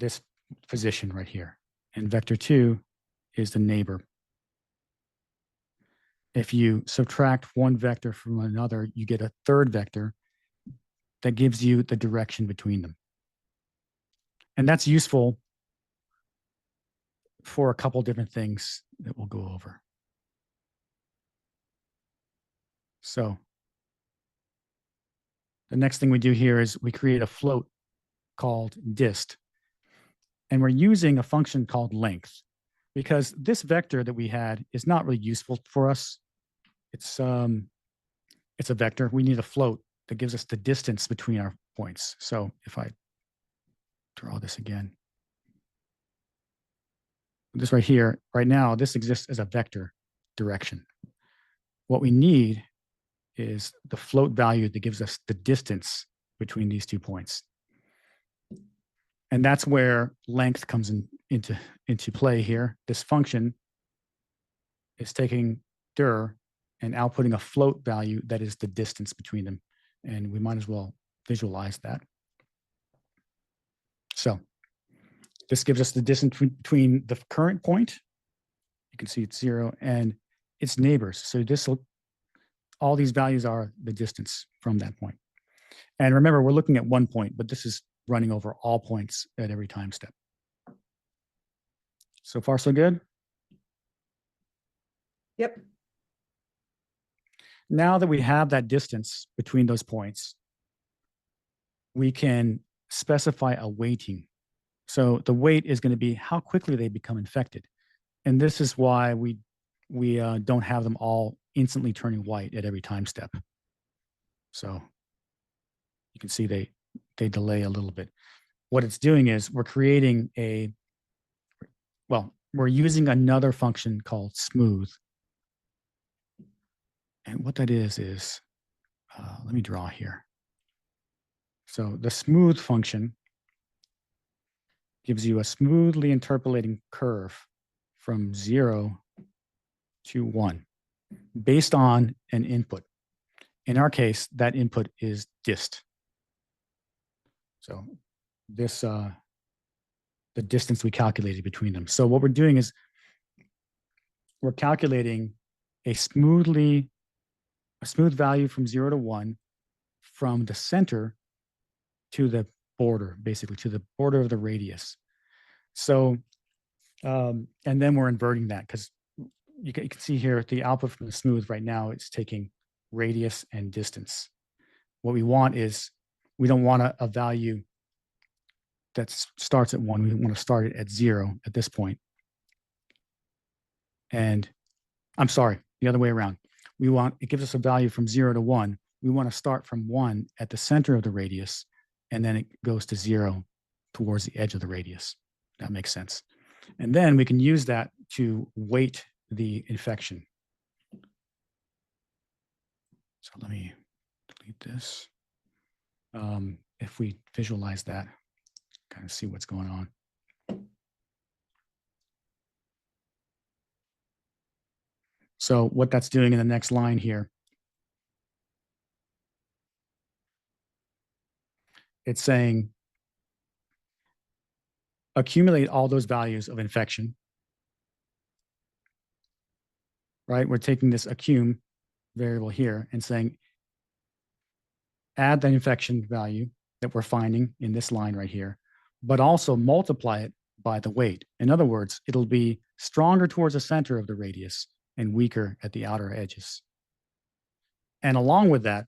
this position right here. And vector 2 is the neighbor. If you subtract one vector from another, you get a third vector that gives you the direction between them. And that's useful for a couple different things that we'll go over. So the next thing we do here is we create a float called dist. And we're using a function called length because this vector that we had is not really useful for us. It's a vector. We need a float that gives us the distance between our points. So if I draw this again, this right here, right now, this exists as a vector direction. What we need is the float value that gives us the distance between these 2 points. And that's where length comes into play here. This function is taking dir and outputting a float value that is the distance between them. And we might as well visualize that. So this gives us the distance between the current point. You can see it's 0 and its neighbors. So all these values are the distance from that point. And remember, we're looking at 1 point, but this is running over all points at every time step. So far, so good? Yep. Now that we have that distance between those points, we can specify a weighting. So the weight is going to be how quickly they become infected. And this is why we don't have them all instantly turning white at every time step. So you can see they delay a little bit. What it's doing is we're creating we're using another function called smooth. And what that is let me draw here. So the smooth function gives you a smoothly interpolating curve from 0 to 1 based on an input. In our case, that input is dist. So this, the distance we calculated between them. So what we're doing is we're calculating a smooth value from 0 to 1 from the center to the border, basically to the border of the radius. So, and then we're inverting that because you can see here the output from the smooth right now, it's taking radius and distance. What we want is, we don't want a value that starts at 1. We want to start it at 0 at this point. And I'm sorry, the other way around. It gives us a value from 0 to 1. We want to start from 1 at the center of the radius, and then it goes to 0 towards the edge of the radius. That makes sense. And then we can use that to weight the infection. So let me delete this. If we visualize that, kind of see what's going on. So what that's doing in the next line here, it's saying accumulate all those values of infection, right? We're taking this accum variable here and saying add the infection value that we're finding in this line right here, but also multiply it by the weight. In other words, it'll be stronger towards the center of the radius and weaker at the outer edges. And along with that,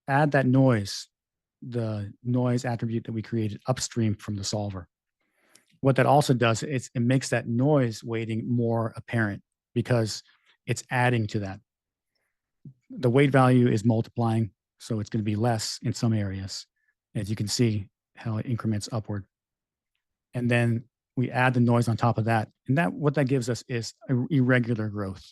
add that noise, the noise attribute that we created upstream from the solver. What that also does is it makes that noise weighting more apparent because it's adding to that. The weight value is multiplying, so it's going to be less in some areas, as you can see how it increments upward. And then we add the noise on top of that. And what that gives us is irregular growth.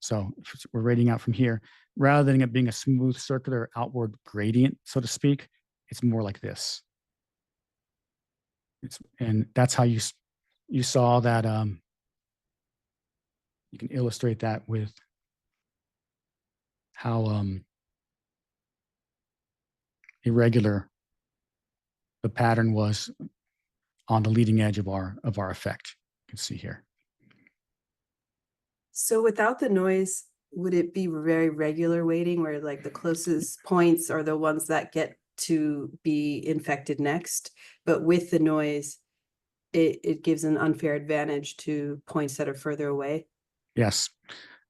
So if we're rating out from here, rather than it being a smooth circular outward gradient, so to speak, it's more like this. And that's how you saw that. You can illustrate that with how irregular the pattern was on the leading edge of our effect. You can see here. So without the noise, would it be very regular weighting where like the closest points are the ones that get to be infected next? But with the noise, it gives an unfair advantage to points that are further away? Yes,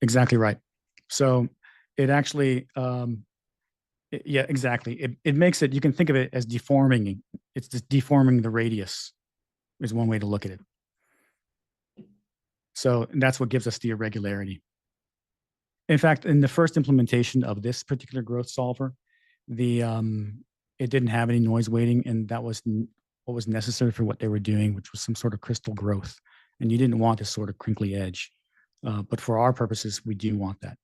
exactly right. So it actually, yeah, exactly. It makes it, you can think of it as deforming. It's just deforming the radius is one way to look at it. So that's what gives us the irregularity. In fact, in the first implementation of this particular growth solver, the it didn't have any noise weighting, and that was what was necessary for what they were doing, which was some sort of crystal growth. And you didn't want this sort of crinkly edge. But for our purposes, we do want that.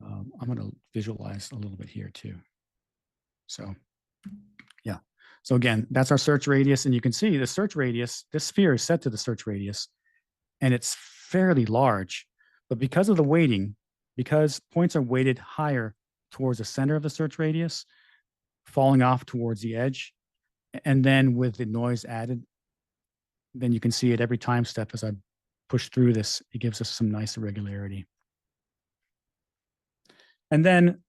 I'm going to visualize a little bit here too. So, yeah. So again, that's our search radius. And you can see the search radius, this sphere is set to the search radius, and it's fairly large. But because of the weighting, because points are weighted higher towards the center of the search radius, falling off towards the edge, and then with the noise added, then you can see at every time step as I push through this, it gives us some nice irregularity. And then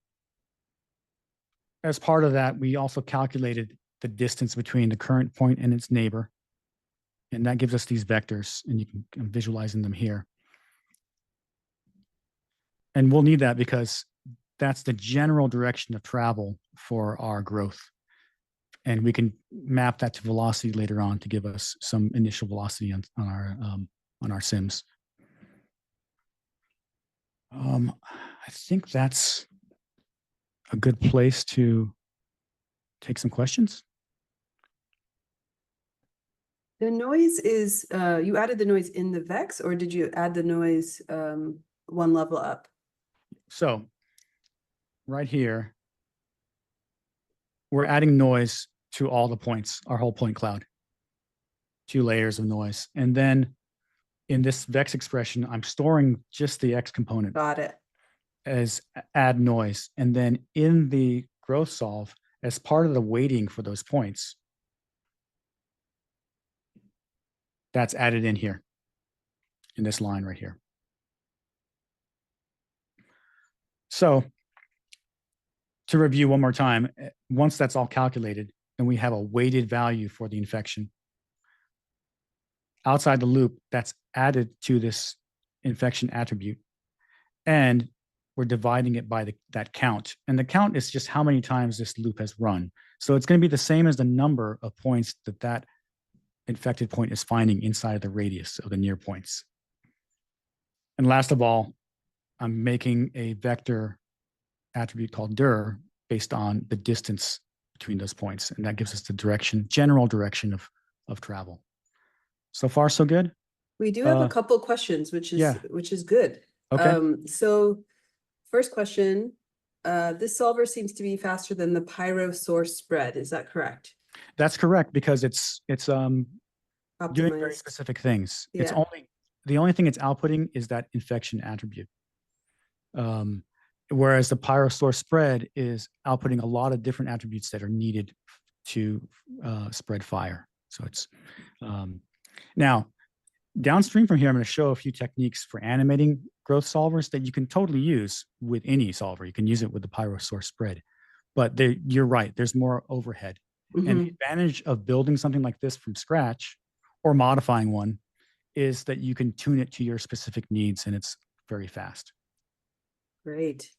as part of that, we also calculated the distance between the current point and its neighbor. And that gives us these vectors, and you can, I'm visualizing them here. And we'll need that because that's the general direction of travel for our growth. And we can map that to velocity later on to give us some initial velocity on our sims. I think that's a good place to take some questions. The noise is, you added the noise in the vex, or did you add the noise one level up? So right here, we're adding noise to all the points, our whole point cloud, 2 layers of noise. And then in this vex expression, I'm storing just the X component. Got it. As add noise. And then in the growth solve, as part of the weighting for those points, that's added in here, in this line right here. So to review one more time, once that's all calculated, then we have a weighted value for the infection. Outside the loop, that's added to this infection attribute. And we're dividing it by that count. And the count is just how many times this loop has run. So it's going to be the same as the number of points that infected point is finding inside of the radius of the near points. And last of all, I'm making a vector attribute called dir based on the distance between those points. And that gives us the direction, general direction of travel. So far, so good. We do have a couple questions, which is good. Okay. So first question, this solver seems to be faster than the pyro source spread. Is that correct? That's correct, because it's doing very Optimized. specific things. Yeah. It's the only thing it's outputting is that infection attribute. Whereas the pyro source spread is outputting a lot of different attributes that are needed to spread fire. So it's now downstream from here, I'm going to show a few techniques for animating growth solvers that you can totally use with any solver. You can use it with the pyro source spread, but you're right. There's more overhead. Mm-hmm. And the advantage of building something like this from scratch or modifying one is that you can tune it to your specific needs, and it's very fast. Great.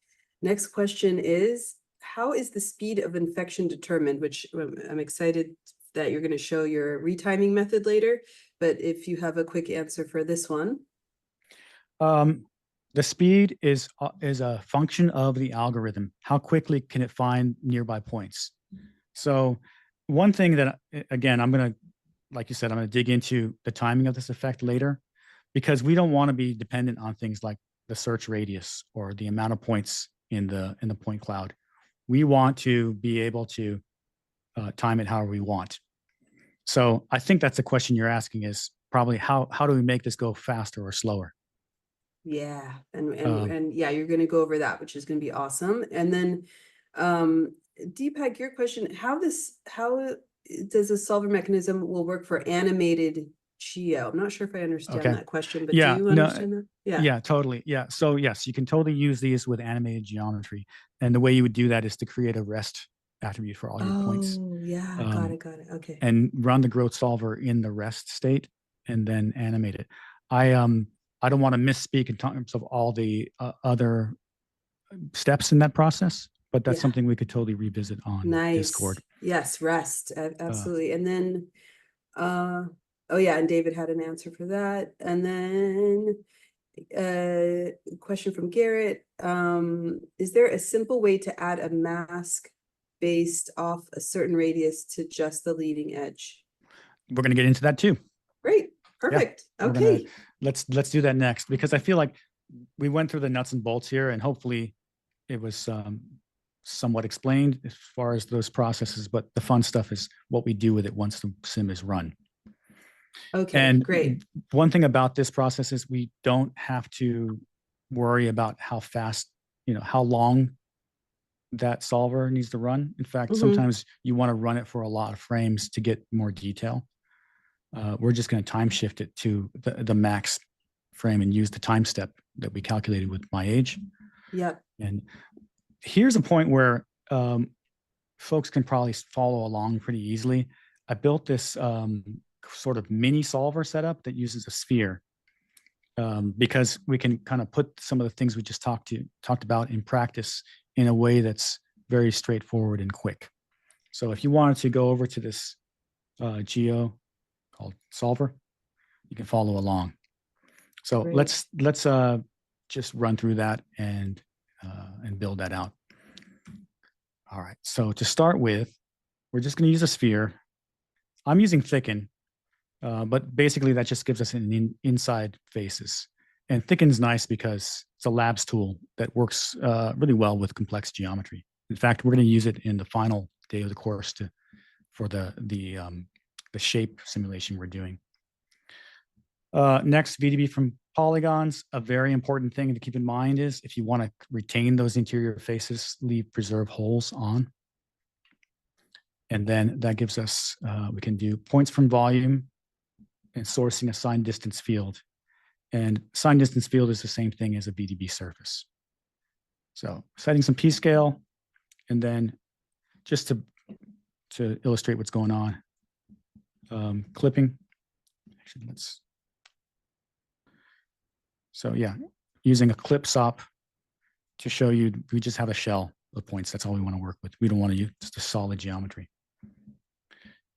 Next question is, how is the speed of infection determined? Which I'm excited that you're going to show your retiming method later, but if you have a quick answer for this one. The speed is a function of the algorithm. How quickly can it find nearby points? So one thing that, again, I'm going to, like you said, I'm going to dig into the timing of this effect later, because we don't want to be dependent on things like the search radius or the amount of points in the point cloud. We want to be able to time it however we want. So I think that's the question you're asking, is probably how do we make this go faster or slower? Yeah, and yeah, you're going to go over that, which is going to be awesome. And then Deepak, your question, how does the solver mechanism will work for animated geo? I'm not sure if I understand Okay. that question, but do Yeah, you no, understand that? Yeah. yeah, totally. Yeah. So yes, you can totally use these with animated geometry. And the way you would do that is to create a rest attribute for all your points, Oh, yeah, got um, it, got it. Okay. and run the growth solver in the rest state and then animate it. I don't want to misspeak in terms of all the other steps in that process, but that's Yeah, something we could totally revisit on nice. Discord. Yes, rest, Uh, absolutely. And then, uh, oh yeah, and David had an answer for that. And then, question from Garrett. Is there a simple way to add a mask based off a certain radius to just the leading edge? we're going to get into that too. Great, Yeah, perfect. we're gonna Okay. let's do that next because I feel like we went through the nuts and bolts here, and hopefully it was somewhat explained as far as those processes. But the fun stuff is what we do with it once the sim is run. Okay, And great. one thing about this process is we don't have to worry about how fast, how long that solver needs to run. In fact, Mhm. sometimes you want to run it for a lot of frames to get more detail. We're just going to time shift it to the max frame and use the time step that we calculated with my age. Yep. And here's a point where folks can probably follow along pretty easily. I built this sort of mini solver setup that uses a sphere because we can kind of put some of the things we just talked about in practice in a way that's very straightforward and quick. So if you wanted to go over to this geo called solver, you can follow along. So Great. let's just run through that and build that out. All right. So to start with, we're just going to use a sphere. I'm using thicken, but basically that just gives us an inside faces. And thicken's nice because it's a labs tool that works really well with complex geometry. In fact, we're going to use it in the final day of the course for the shape simulation we're doing. Next, VDB from polygons. A very important thing to keep in mind is if you want to retain those interior faces, leave preserve holes on. And then that gives us, we can do points from volume and sourcing a signed distance field. And signed distance field is the same thing as a VDB surface. So setting some p-scale, and then just to illustrate what's going on, clipping. Actually, so yeah, using a clip SOP to show you, we just have a shell of points. That's all we want to work with. We don't want to use just a solid geometry.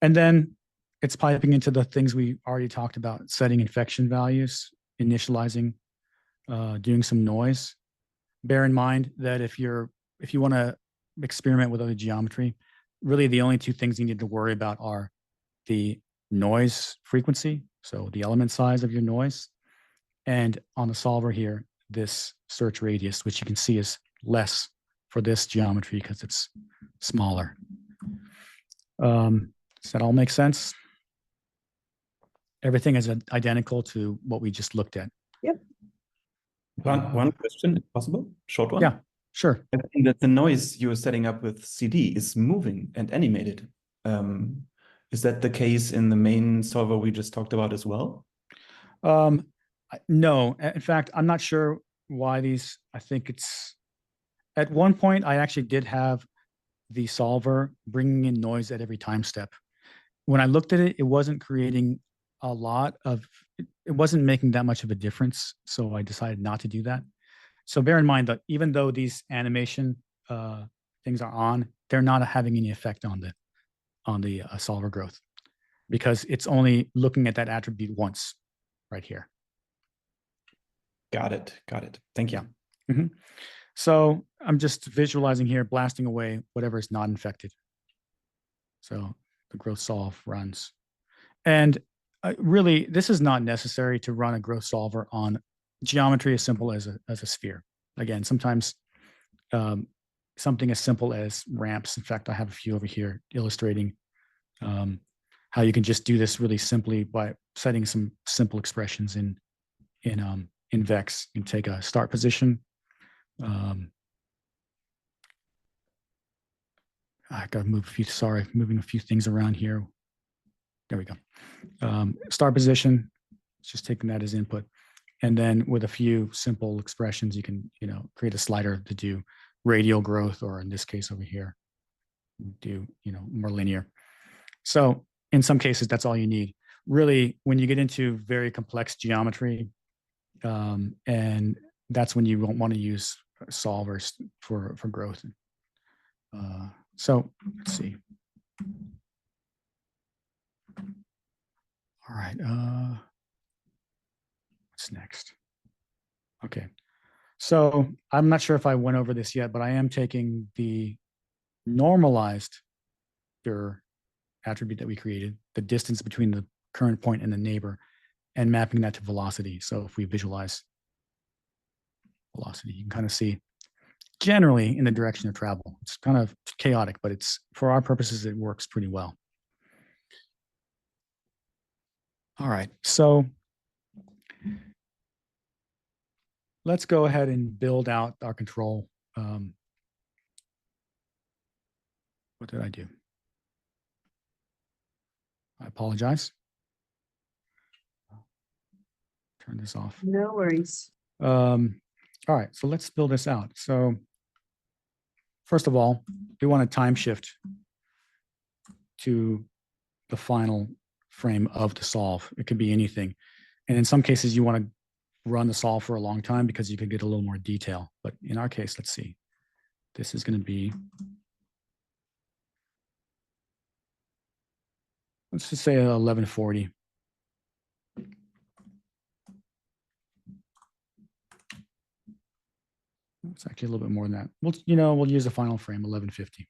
And then it's piping into the things we already talked about, setting infection values, initializing, doing some noise. Bear in mind that if you want to experiment with other geometry, really the only two things you need to worry about are the noise frequency, so the element size of your noise, and on the solver here, this search radius, which you can see is less for this geometry because it's smaller. Does that all make sense? Everything is identical to what we just looked at. Yep. One question, if possible, short one. Yeah, sure. I think that the noise you're setting up with CD is moving and animated. Is that the case in the main solver we just talked about as well? No, in fact, I'm not sure why these. I think it's at one point I actually did have the solver bringing in noise at every time step. When I looked at it, it wasn't creating a lot of. It wasn't making that much of a difference, so I decided not to do that. So bear in mind that even though these animation things are on, they're not having any effect on the solver growth because it's only looking at that attribute once right here. Got it. Got it. Thank you. Yeah. Mm-hmm. So I'm just visualizing here, blasting away whatever is not infected. So the growth solve runs. And really, this is not necessary to run a growth solver on geometry as simple as a sphere. Again, sometimes something as simple as ramps. In fact, I have a few over here illustrating how you can just do this really simply by setting some simple expressions in Vex. You can take a start position. I got to move a few, sorry, moving a few things around here. There we go. Start position, just taking that as input. And then with a few simple expressions, you can, create a slider to do radial growth, or in this case over here, do, more linear. So in some cases, that's all you need. Really, when you get into very complex geometry, and that's when you won't want to use solvers for growth. So let's see. All right. What's next? Okay. So I'm not sure if I went over this yet, but I am taking the normalized attribute that we created, the distance between the current point and the neighbor, and mapping that to velocity. So if we visualize velocity, you can kind of see generally in the direction of travel. It's kind of chaotic, but it's, for our purposes, it works pretty well. All right, so let's go ahead and build out our control. What did I do? I apologize. Turn this off. No worries. All right, so let's build this out. So first of all, we want to time shift to the final frame of the solve. It could be anything. And in some cases, you want to run the solve for a long time because you could get a little more detail. But in our case, let's see. This is going to be, let's just say 1140. It's actually a little bit more than that. We'll use the final frame, 1150.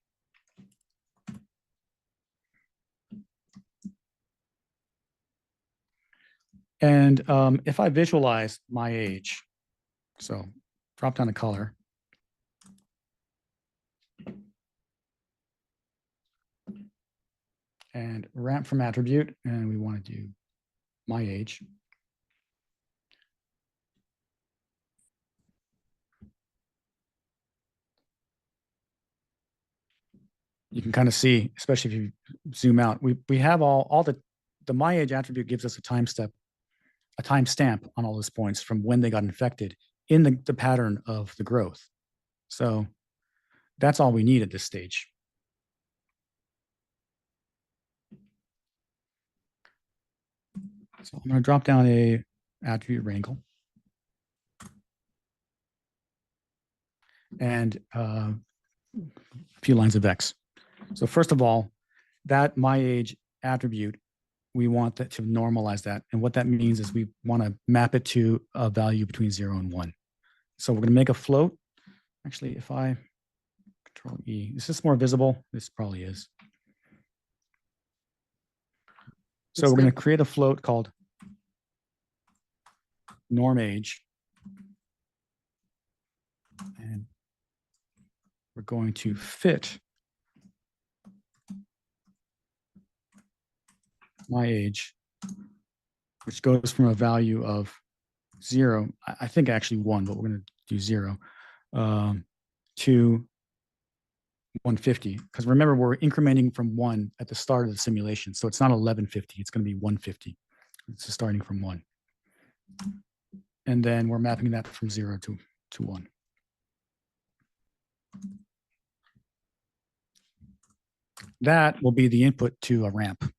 And if I visualize my age, so drop down the color. And ramp from attribute, and we want to do my age. You can kind of see, especially if you zoom out, we have all the my age attribute gives us a timestamp on all those points from when they got infected in the pattern of the growth. So that's all we need at this stage. So I'm going to drop down a attribute wrangle. And a few lines of X. So first of all, that my age attribute, we want that to normalize that. And what that means is we want to map it to a value between 0 and 1. So we're going to make a float. Actually, if I Control E, is this more visible? This probably is. So we're going to create a float called norm age. And we're going to fit my age, which goes from a value of 0, I think actually 1, but we're going to do 0, to 150. Because remember, we're incrementing from 1 at the start of the simulation. So it's not 1150, it's going to be 150. It's starting from 1. And then we're mapping that from 0 to 1. That will be the input to a ramp.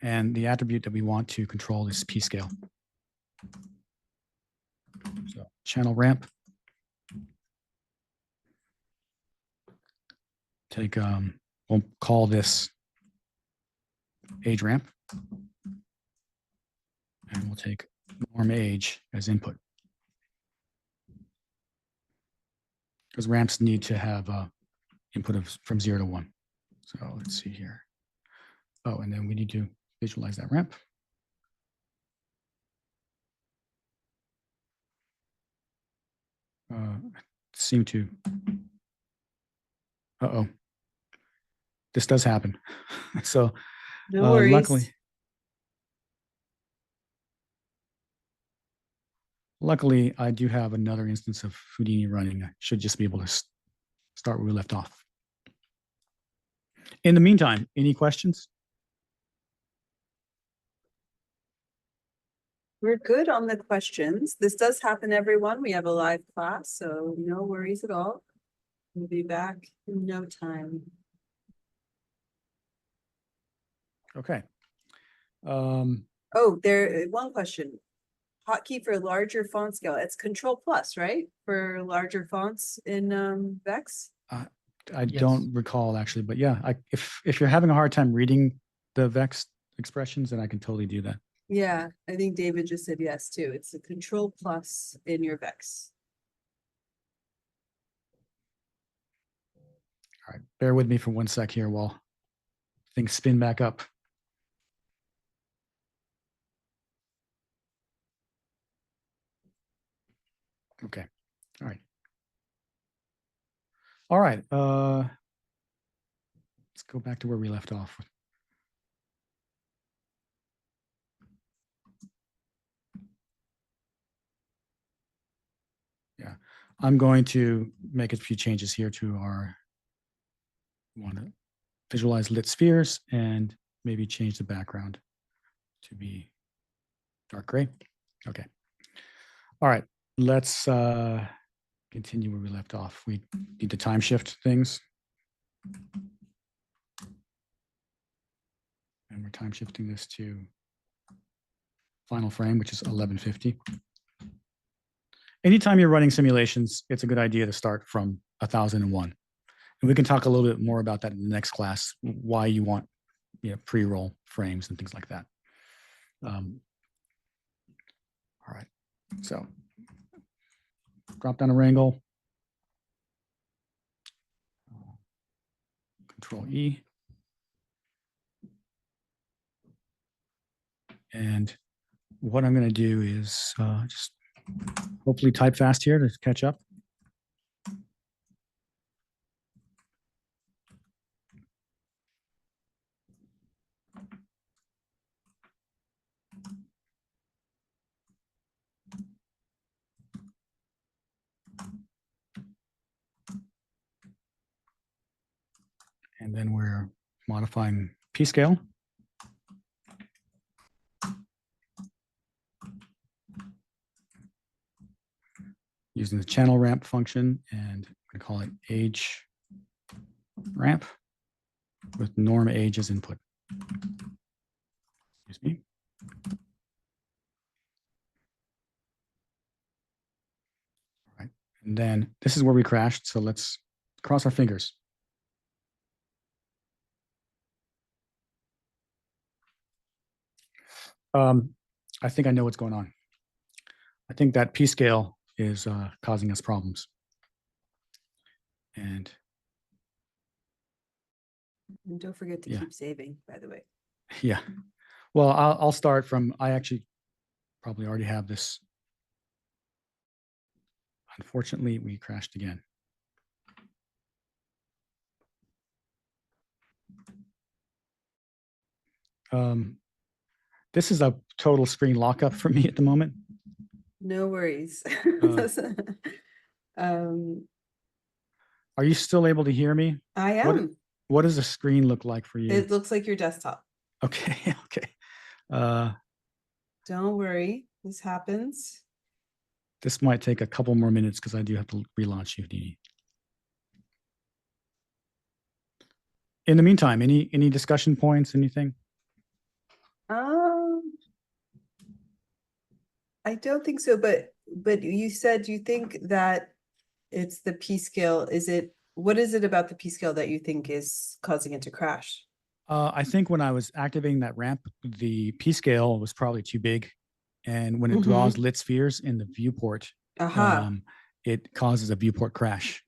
And the attribute that we want to control is p-scale. So channel ramp. We'll call this age ramp. And we'll take norm age as input. Because ramps need to have input from 0 to 1. So let's see here. Oh, and then we need to visualize that ramp. Seem to, uh-oh. This does happen. So No worries. Luckily, I do have another instance of Houdini running. I should just be able to start where we left off. In the meantime, any questions? We're good on the questions. This does happen, everyone. We have a live class, so no worries at all. We'll be back in no time. Okay. Oh, one question. Hotkey for larger font scale. It's Control Plus, right? For larger fonts in Vex? I don't recall actually, but yeah, if you're having a hard time reading the Vex expressions, then I can totally do that. Yeah, I think David just said yes too. It's a Control Plus in your Vex. All right, bear with me for 1 sec here while things spin back up. Okay, all right. All right, let's go back to where we left off. Yeah, I'm going to make a few changes here to our, want to visualize lit spheres and maybe change the background to be dark gray. Okay. All right, let's continue where we left off. We need to time shift things. And we're time shifting this to final frame, which is 1150. Anytime you're running simulations, it's a good idea to start from 1001. And we can talk a little bit more about that in the next class, why you want pre-roll frames and things like that. All right, so drop down a wrangle, Control E. And what I'm going to do is just hopefully type fast here to catch up. And then we're modifying P-scale. Using the channel ramp function, and I'm going to call it age ramp with norm age as input. Excuse me. All right. And then this is where we crashed. So let's cross our fingers. I think I know what's going on. I think that P-scale is causing us problems. And don't forget to keep saving, by the way. Yeah. Well, I'll start from, I actually probably already have this. Unfortunately, we crashed again. This is a total screen lockup for me at the moment. No worries. Are you still able to hear me? I am. What does the screen look like for you? It looks like your desktop. Okay, okay. Don't worry, this happens. This might take a couple more minutes because I do have to relaunch UDD. In the meantime, any discussion points, anything? I don't think so, but you said you think that it's the P scale. What is it about the P scale that you think is causing it to crash? I think when I was activating that ramp, the P scale was probably too big. And when it draws lit spheres in the viewport, it causes a viewport crash.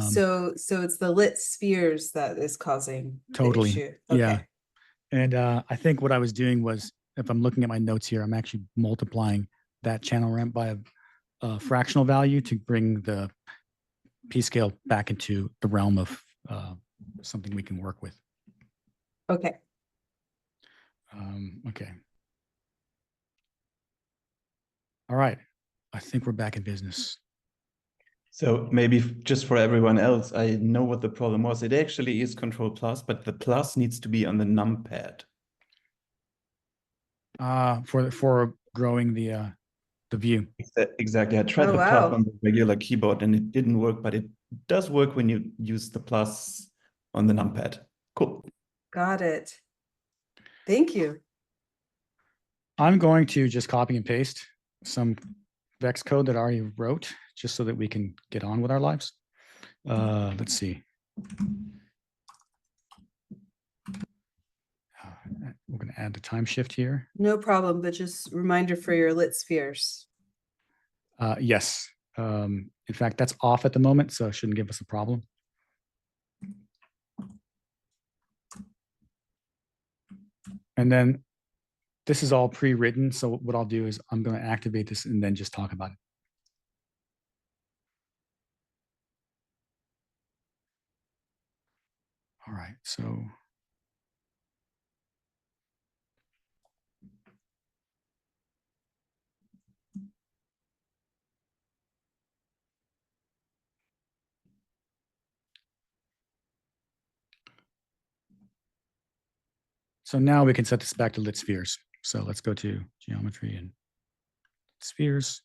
So it's the lit spheres that is causing totally the issue. Okay. Yeah. And I think what I was doing was, if I'm looking at my notes here, I'm actually multiplying that channel ramp by a fractional value to bring the P scale back into the realm of something we can work with. Okay. Okay. All right. I think we're back in business. So maybe just for everyone else, I know what the problem was. It actually is Control plus, but the plus needs to be on the numpad. For growing the view. Exactly. I tried Oh, the plus wow. on the regular keyboard and it didn't work, but it does work when you use the plus on the numpad. Cool. Got it. Thank you. I'm going to just copy and paste some Vex code that I already wrote, just so that we can get on with our lives. Let's see. We're going to add the time shift here. No problem, but just reminder for your lit spheres. Yes. In fact, that's off at the moment, so it shouldn't give us a problem. And then this is all pre-written. So what I'll do is I'm going to activate this and then just talk about it. All right. So now we can set this back to lit spheres. So let's go to geometry and spheres.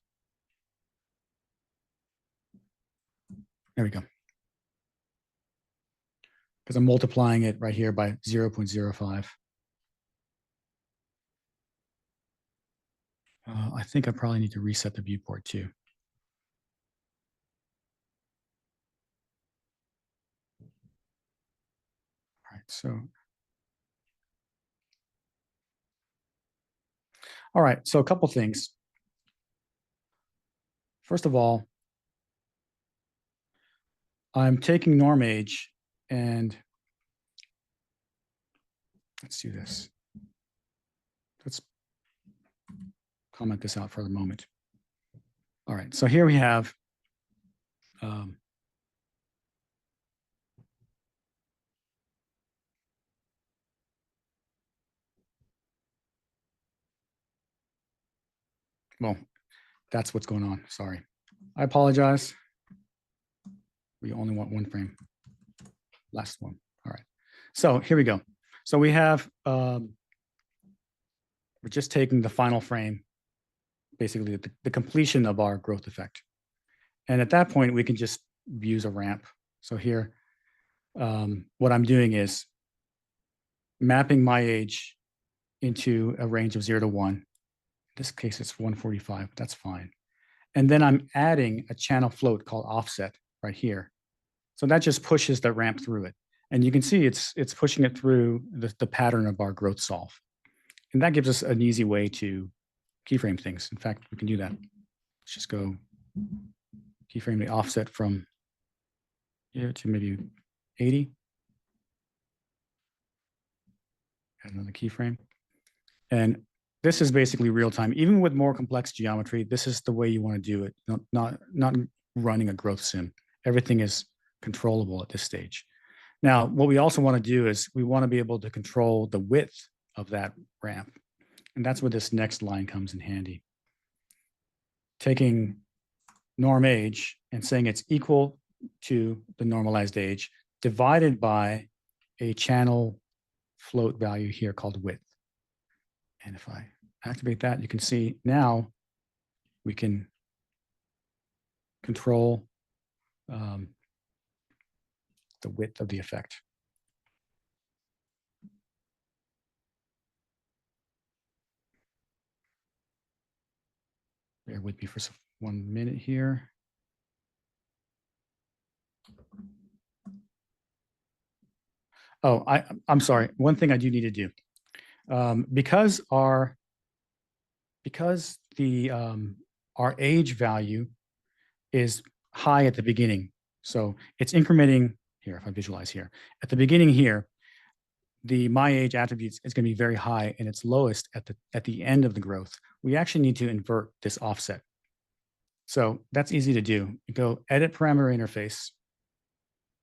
There we go. Because I'm multiplying it right here by 0.05. I think I probably need to reset the viewport too. All right, so a couple things. First of all, I'm taking norm age and let's do this. Let's comment this out for the moment. All right, so here we have well, that's what's going on. Sorry. I apologize. We only want one frame. Last one. All right. So here we go. So we have, we're just taking the final frame, basically the completion of our growth effect. And at that point, we can just use a ramp. So here, what I'm doing is mapping my age into a range of 0 to 1. In this case, it's 145. That's fine. And then I'm adding a channel float called offset right here. So that just pushes the ramp through it. And you can see it's pushing it through the pattern of our growth solve. And that gives us an easy way to keyframe things. In fact, we can do that. Let's just go keyframe the offset from here to maybe 80. Add another keyframe. And this is basically real time. Even with more complex geometry, this is the way you want to do it, not running a growth sim. Everything is controllable at this stage. Now, what we also want to do is we want to be able to control the width of that ramp. And that's where this next line comes in handy. Taking norm age and saying it's equal to the normalized age divided by a channel float value here called width. And if I activate that, you can see now we can control the width of the effect. Bear with me for 1 minute here. Oh, I'm sorry. One thing I do need to do. Because our age value is high at the beginning, so it's incrementing here. If I visualize here, at the beginning here, the my age attributes is going to be very high, and it's lowest at the end of the growth. We actually need to invert this offset. So that's easy to do. You go edit parameter interface,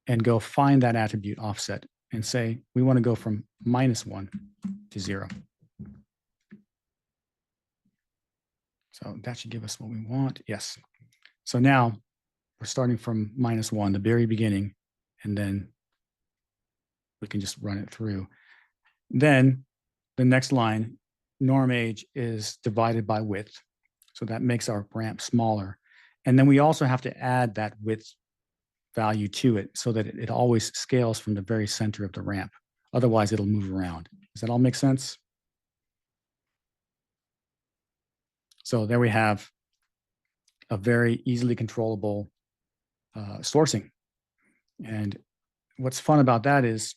and go find that attribute offset, and say we want to go from -1 to 0. So that should give us what we want. Yes. So now we're we're starting from -1, the very beginning, and then we can just run it through. Then the next line, norm age is divided by width. So that makes our ramp smaller. And then we also have to add that width value to it so that it always scales from the very center of the ramp. Otherwise, it'll move around. Does that all make sense? So there we have a very easily controllable sourcing. And what's fun about that is,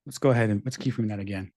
let's go ahead and let's keyframe that again.